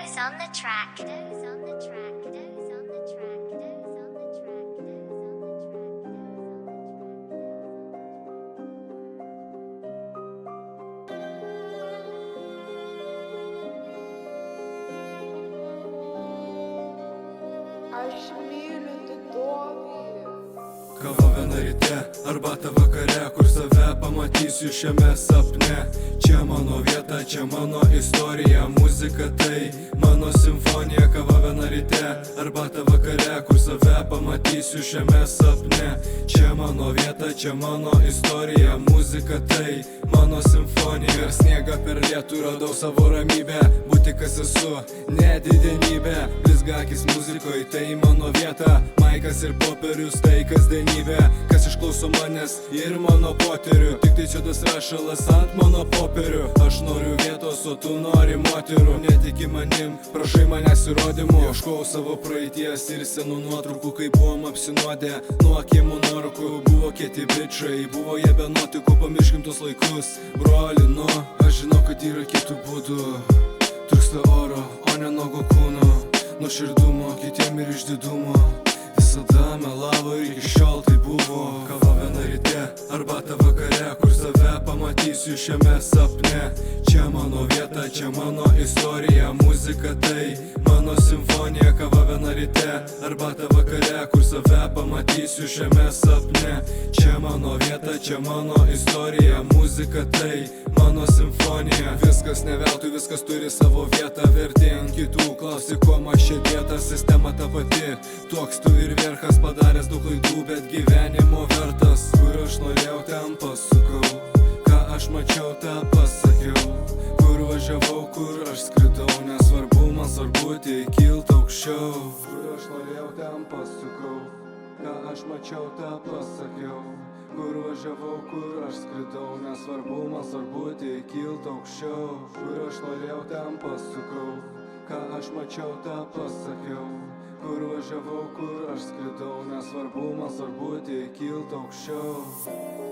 Dose on the track. Dose on the track. Dose on the track. Dose on the track. Aš myliu titovį. Kava viena ryte, arbata vakare, kur save pamatysiu šiame sapne. Čia mano vieta, čia mano istorija, muzika tai mano simfonija. Kava viena ryte, arbata vakare, kur save pamatysiu šiame sapne. Čia mano vieta, čia mano istorija, muzika tai mano simfonija. Per sniegą, per lietų radau savo ramybę, būti kas esu, ne didenybė. Blizgakis muzikoj, tai mano vieta, maikas ir popierius, tai kasdienybė. Kas išklauso manęs ir mano poterių, tik tai čia tas rašalas ant mano popierių. Aš noriu vietos, o tu nori moterų. Netiki manim, prašai manęs įrodymų. Ieškau savo praeities ir senų nuotraukų, kai buvom apsinuodę nuo kiemų norkų. Buvo kieti bičai, buvo jie be nuotikų, pamirškim tos laikus. Broli, nu, aš žinau, kad yra kitų būdų. Trūksta oro, o ne nuogo kūno, nuoširdumo, kitiem ir išdidumo. Visada melavo ir iki šiol tai buvo. Kava viena ryte, arbata vakare, kur save pamatysiu šiame sapne. Čia mano vieta, čia mano istorija, muzika tai mano simfonija. Kava viena ryte, arbata vakare, kur save pamatysiu šiame sapne. Čia mano vieta, čia mano istorija, muzika tai mano simfonija. Viskas ne veltui, viskas turi savo vietą, vertė ant kitų. Klausi, kuo man ši dieta, sistema ta pati. Toks tu ir vierchas, padaręs daug klaidų, bet gyvenimo vertas. Kur aš norėjau, ten pasukau, ką aš mačiau, tą pasakiau. Kur važiavau, kur aš skridau, nesvarbu, man svarbu tik kilt aukščiau. Kur aš norėjau, ten pasukau, ką aš mačiau, tą pasakiau. Kur važiavau, kur aš skridau, nesvarbu, man svarbu tik kilt aukščiau. Kur aš norėjau, ten pasukau, ką aš mačiau, tą pasakiau. Kur važiavau, kur aš skridau, nesvarbu, man svarbu tik kilt aukščiau.